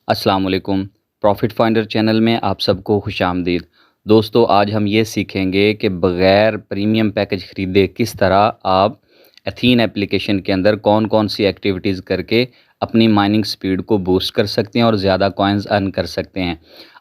अस्सलाम वालेकुम। Profit finder channel में आप सबको खुशामदीद। दोस्तों, आज हम ये सीखेंगे कि बग़ैर प्रीमियम पैकेज ख़रीदे किस तरह आप एथीन एप्लीकेशन के अंदर कौन-कौन सी एक्टिविटीज़ करके अपनी माइनिंग स्पीड को बूस्ट कर सकते हैं और ज़्यादा कॉइन्स अर्न कर सकते हैं।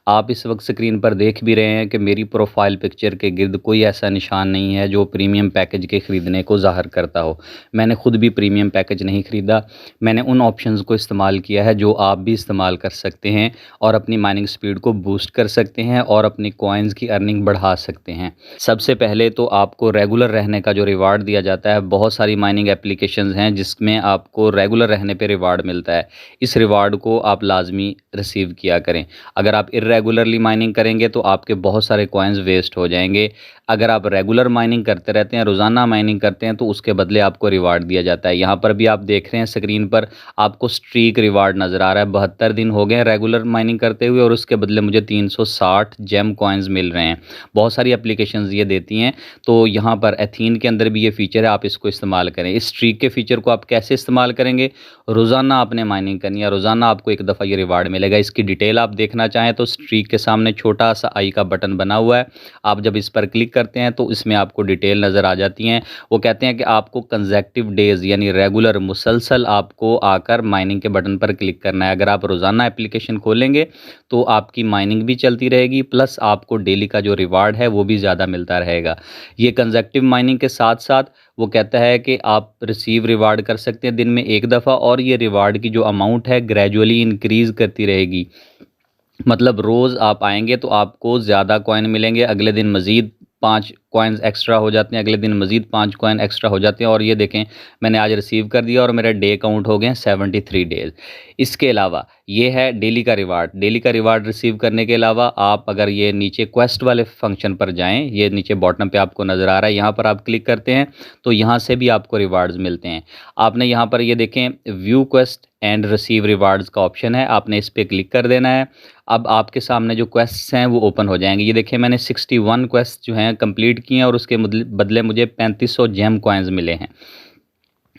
आप इस वक्त स्क्रीन पर देख भी रहे हैं कि मेरी प्रोफाइल पिक्चर के गिर्द कोई ऐसा निशान नहीं है जो प्रीमियम पैकेज के ख़रीदने को ज़ाहिर करता हो। मैंने ख़ुद भी प्रीमियम पैकेज नहीं ख़रीदा। मैंने उन ऑप्शंस को इस्तेमाल किया है जो आप भी इस्तेमाल कर सकते हैं और अपनी माइनिंग स्पीड को बूस्ट कर सकते हैं और अपनी कॉइन्स की अर्निंग बढ़ा सकते हैं। सबसे पहले तो आपको रेगुलर रहने का जो रिवार्ड दिया जाता है, बहुत सारी माइनिंग एप्लीकेशंस हैं जिसमें आपको रेगुलर रहने पे रिवार्ड मिलता है। इस रिवार्ड को आप लाजमी रिसीव किया करें। अगर आप इर्रेगुलरली माइनिंग करेंगे तो आपके बहुत सारे कॉइन्स वेस्ट हो जाएंगे। अगर आप रेगुलर माइनिंग करते रहते हैं, रोज़ाना माइनिंग करते हैं, तो उसके बदले आपको रिवार्ड दिया जाता है। यहाँ पर भी आप देख रहे हैं स्क्रीन पर आपको स्ट्रीक रिवार्ड नज़र आ रहा है। 72 दिन हो गए रेगुलर माइनिंग करते हुए और उसके बदले मुझे 360 जेम कॉइन्स मिल रहे हैं। बहुत सारी एप्लीकेशंस ये देती हैं। तो यहाँ पर एथीन के अंदर भी ये फ़ीचर है, आप इसको इस्तेमाल करें। इस स्ट्रीक के फ़ीचर को आप कैसे इस्तेमाल करेंगे? रोज़ाना आपने माइनिंग करनी है, रोज़ाना आपको एक दफ़ा ये रिवार्ड मिलेगा। इसकी डिटेल आप देखना चाहें तो स्ट्रीक के सामने छोटा सा आई का बटन बना हुआ है। आप जब इस पर क्लिक करते हैं तो इसमें आपको डिटेल नज़र आ जाती हैं। वो कहते हैं कि आपको कंसेक्टिव डेज़ यानी रेगुलर मुसलसल आपको आकर माइनिंग के बटन पर क्लिक करना है। अगर आप रोज़ाना एप्लीकेशन खोलेंगे तो आपकी माइनिंग भी चलती रहेगी, प्लस आपको डेली का जो रिवार्ड है वो भी ज़्यादा मिलता रहेगा। ये कंसेक्टिव माइनिंग के साथ साथ वो कहता है कि आप रिसीव रिवार्ड कर सकते हैं दिन में एक दफ़ा, और ये रिवार्ड की जो अमाउंट है ग्रेजुअली इंक्रीज़ करती रहेगी। मतलब रोज़ आप आएँगे तो आपको ज़्यादा कॉइन मिलेंगे, अगले दिन मज़ीद 5 कॉइन्स एक्स्ट्रा हो जाते हैं, अगले दिन मज़ीद 5 कॉइन एक्स्ट्रा हो जाते हैं। और ये देखें, मैंने आज रिसीव कर दिया और मेरा डे काउंट हो गए हैं 73 डेज़। इसके अलावा ये है डेली का रिवार्ड। डेली का रिवार्ड रिसीव करने के अलावा आप अगर ये नीचे क्वेस्ट वाले फंक्शन पर जाएँ, ये नीचे बॉटम पे आपको नज़र आ रहा है, यहाँ पर आप क्लिक करते हैं तो यहाँ से भी आपको रिवार्ड्स मिलते हैं। आपने यहाँ पर ये देखें view quest and receive rewards का ऑप्शन है, आपने इस पर क्लिक कर देना है। अब आपके सामने जो क्वेस्ट्स हैं वो ओपन हो जाएंगे। ये देखिए, मैंने 61 क्वेस्ट जो हैं कंप्लीट किए हैं और उसके बदले मुझे 3500 जेम कॉइन्स मिले हैं।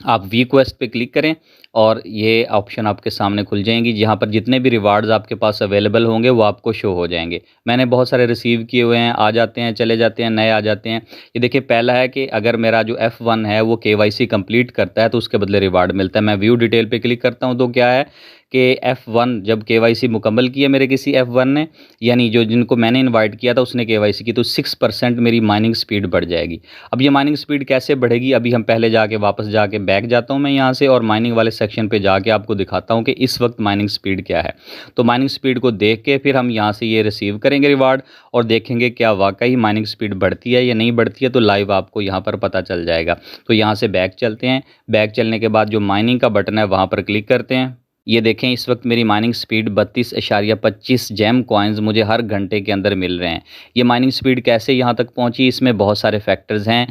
आप वी क्वेस्ट पे क्लिक करें और ये ऑप्शन आपके सामने खुल जाएंगी, जहाँ पर जितने भी रिवार्ड्स आपके पास अवेलेबल होंगे वो आपको शो हो जाएंगे। मैंने बहुत सारे रिसीव किए हुए हैं, आ जाते हैं चले जाते हैं, नए आ जाते हैं। ये देखिए, पहला है कि अगर मेरा जो F1 है वो KYC कंप्लीट करता है तो उसके बदले रिवार्ड मिलता है। मैं व्यू डिटेल पे क्लिक करता हूँ तो क्या है कि F1 जब KYC मुकम्मल किया मेरे किसी F1 ने, यानी जो जिनको मैंने इनवाइट किया था उसने KYC की, तो 6% मेरी माइनिंग स्पीड बढ़ जाएगी। अब ये माइनिंग स्पीड कैसे बढ़ेगी? अभी हम पहले जाके वापस जाके बैक जाता हूँ मैं यहाँ से और माइनिंग वाले सेक्शन पे जाके आपको दिखाता हूँ कि इस वक्त माइनिंग स्पीड क्या है। तो माइनिंग स्पीड को देख के फिर हम यहाँ से ये रिसीव करेंगे रिवार्ड और देखेंगे क्या वाकई माइनिंग स्पीड बढ़ती है या नहीं बढ़ती है, तो लाइव आपको यहाँ पर पता चल जाएगा। तो यहाँ से बैक चलते हैं। बैक चलने के बाद जो माइनिंग का बटन है वहाँ पर क्लिक करते हैं। ये देखें, इस वक्त मेरी माइनिंग स्पीड 32.25 जेम कॉइन्स मुझे हर घंटे के अंदर मिल रहे हैं। ये माइनिंग स्पीड कैसे यहाँ तक पहुँची, इसमें बहुत सारे फैक्टर्स हैं।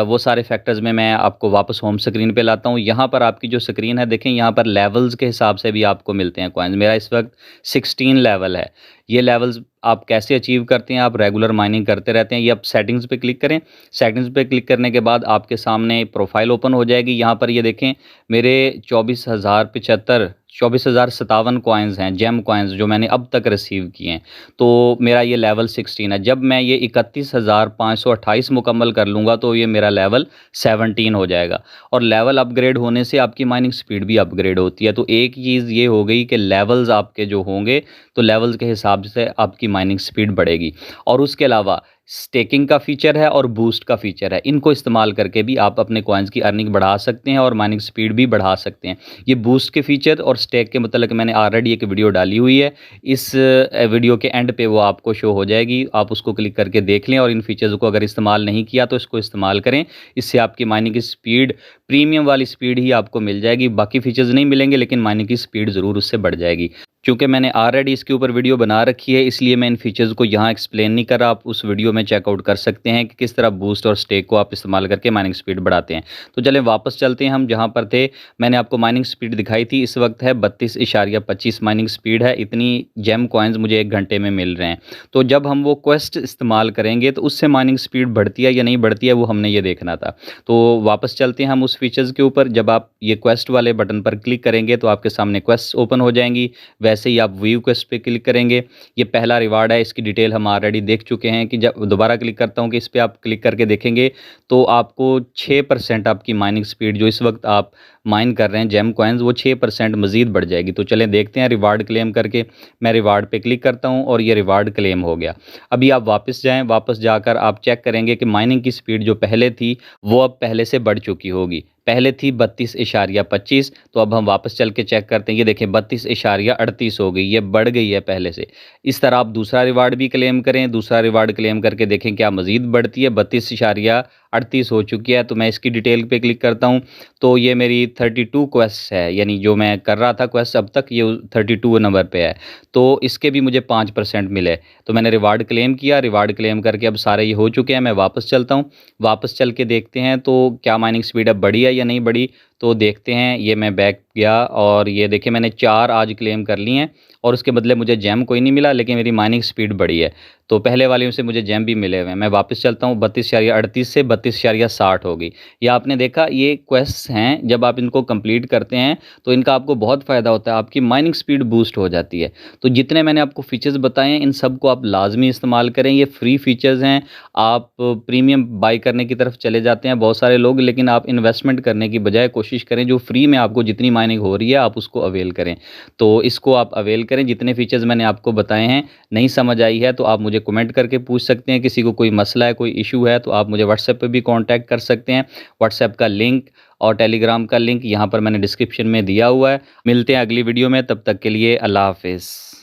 वो सारे फैक्टर्स में मैं आपको वापस होम स्क्रीन पे लाता हूँ। यहाँ पर आपकी जो स्क्रीन है देखें, यहाँ पर लेवल्स के हिसाब से भी आपको मिलते हैं कॉइन्स। मेरा इस वक्त 16 लेवल है। ये लेवल्स आप कैसे अचीव करते हैं? आप रेगुलर माइनिंग करते रहते हैं। ये आप सेटिंग्स पे क्लिक करें। सेटिंग्स पे क्लिक करने के बाद आपके सामने प्रोफाइल ओपन हो जाएगी। यहाँ पर ये देखें, मेरे 24,057 कॉइन्स हैं, जेम कॉइन्स, जो मैंने अब तक रिसीव किए हैं। तो मेरा ये लेवल 16 है। जब मैं ये 31,528 मुकम्मल कर लूँगा तो ये मेरा लेवल 17 हो जाएगा। और लेवल अपग्रेड होने से आपकी माइनिंग स्पीड भी अपग्रेड होती है। तो एक चीज़ ये हो गई कि लेवल्स आपके जो होंगे तो लेवल्स के हिसाब से आपकी माइनिंग स्पीड बढ़ेगी। और उसके अलावा स्टेकिंग का फीचर है और बूस्ट का फीचर है। इनको इस्तेमाल करके भी आप अपने कॉइन्स की अर्निंग बढ़ा सकते हैं और माइनिंग स्पीड भी बढ़ा सकते हैं। ये बूस्ट के फीचर और स्टेक के मतलब मैंने ऑलरेडी एक वीडियो डाली हुई है। इस वीडियो के एंड पे वो आपको शो हो जाएगी, आप उसको क्लिक करके देख लें। और इन फीचर्स को अगर इस्तेमाल नहीं किया तो इसको इस्तेमाल करें। इससे आपकी माइनिंग की स्पीड, प्रीमियम वाली स्पीड ही आपको मिल जाएगी। बाकी फीचर्स नहीं मिलेंगे लेकिन माइनिंग की स्पीड ज़रूर उससे बढ़ जाएगी। क्योंकि मैंने ऑलरेडी इसके ऊपर वीडियो बना रखी है इसलिए मैं इन फीचर्स को यहाँ एक्सप्लेन नहीं कर रहा। आप उस वीडियो में चेकआउट कर सकते हैं कि किस तरह बूस्ट और स्टेक को आप इस्तेमाल करके माइनिंग स्पीड बढ़ाते हैं। तो चलें वापस चलते हैं हम जहाँ पर थे। मैंने आपको माइनिंग स्पीड दिखाई थी, इस वक्त है 32.25 माइनिंग स्पीड है। इतनी जेम कॉइन्स मुझे एक घंटे में मिल रहे हैं। तो जब हम वो क्वेस्ट इस्तेमाल करेंगे तो उससे माइनिंग स्पीड बढ़ती है या नहीं बढ़ती है, वो हमने ये देखना था। तो वापस चलते हैं हम उस फीचर्स के ऊपर। जब आप ये क्वेस्ट वाले बटन पर क्लिक करेंगे तो आपके सामने क्वेस्ट ओपन हो जाएंगी। वैसे ही आप व्यू को इस पर क्लिक करेंगे। ये पहला रिवार्ड है, इसकी डिटेल हम ऑलरेडी देख चुके हैं कि जब दोबारा क्लिक करता हूँ कि इस पर आप क्लिक करके देखेंगे तो आपको 6% आपकी माइनिंग स्पीड जो इस वक्त आप माइन कर रहे हैं जेम कॉइन्स वो 6% मज़ीद बढ़ जाएगी। तो चलें देखते हैं रिवार्ड क्लेम करके। मैं रिवार्ड पे क्लिक करता हूँ और ये रिवार्ड क्लेम हो गया। अभी आप वापस जाएं, वापस जाकर आप चेक करेंगे कि माइनिंग की स्पीड जो पहले थी वो अब पहले से बढ़ चुकी होगी। पहले थी 32.25, तो अब हम वापस चल के चेक करते हैं। ये देखें 32.38 हो गई, ये बढ़ गई है पहले से। इस तरह आप दूसरा रिवार्ड भी क्लेम करें, दूसरा रिवार्ड क्लेम करके देखें क्या मज़ीद बढ़ती है। 32.38 हो चुकी है। तो मैं इसकी डिटेल पे क्लिक करता हूँ तो ये मेरी 32 क्वेस्ट है, यानी जो मैं कर रहा था क्वेस्ट अब तक ये 32 नंबर पे है। तो इसके भी मुझे 5% मिले। तो मैंने रिवार्ड क्लेम किया, रिवार्ड क्लेम करके अब सारे ये हो चुके हैं। मैं वापस चलता हूँ, वापस चल के देखते हैं तो क्या माइनिंग स्पीड अब बढ़ी है या नहीं बढ़ी। तो देखते हैं, ये मैं बैक गया और ये देखिए मैंने 4 आज क्लेम कर लिए हैं और उसके बदले मुझे जेम कोई नहीं मिला, लेकिन मेरी माइनिंग स्पीड बढ़ी है। तो पहले वाले से मुझे जेम भी मिले हुए हैं। मैं वापस चलता हूँ, 32.38 से 32.60 हो गई। ये आपने देखा, ये क्वेश्चन हैं जब आप इनको कंप्लीट करते हैं तो इनका आपको बहुत फ़ायदा होता है, आपकी माइनिंग स्पीड बूस्ट हो जाती है। तो जितने मैंने आपको फीचर्स बताए हैं इन सब को आप लाजमी इस्तेमाल करें। ये फ्री फीचर्स हैं, आप प्रीमियम बाई करने की तरफ चले जाते हैं बहुत सारे लोग, लेकिन आप इन्वेस्टमेंट करने की बजाय कोशिश करें जो फ्री में आपको जितनी माइनिंग हो रही है आप उसको अवेल करें। तो इसको आप अवेल करें। जितने फीचर्स मैंने आपको बताए हैं, नहीं समझ आई है तो आप मुझे कमेंट करके पूछ सकते हैं। किसी को कोई मसला है, कोई इशू है तो आप मुझे व्हाट्सएप पे भी कांटेक्ट कर सकते हैं। व्हाट्सएप का लिंक और टेलीग्राम का लिंक यहाँ पर मैंने डिस्क्रिप्शन में दिया हुआ है। मिलते हैं अगली वीडियो में, तब तक के लिए अल्लाह हाफिज़।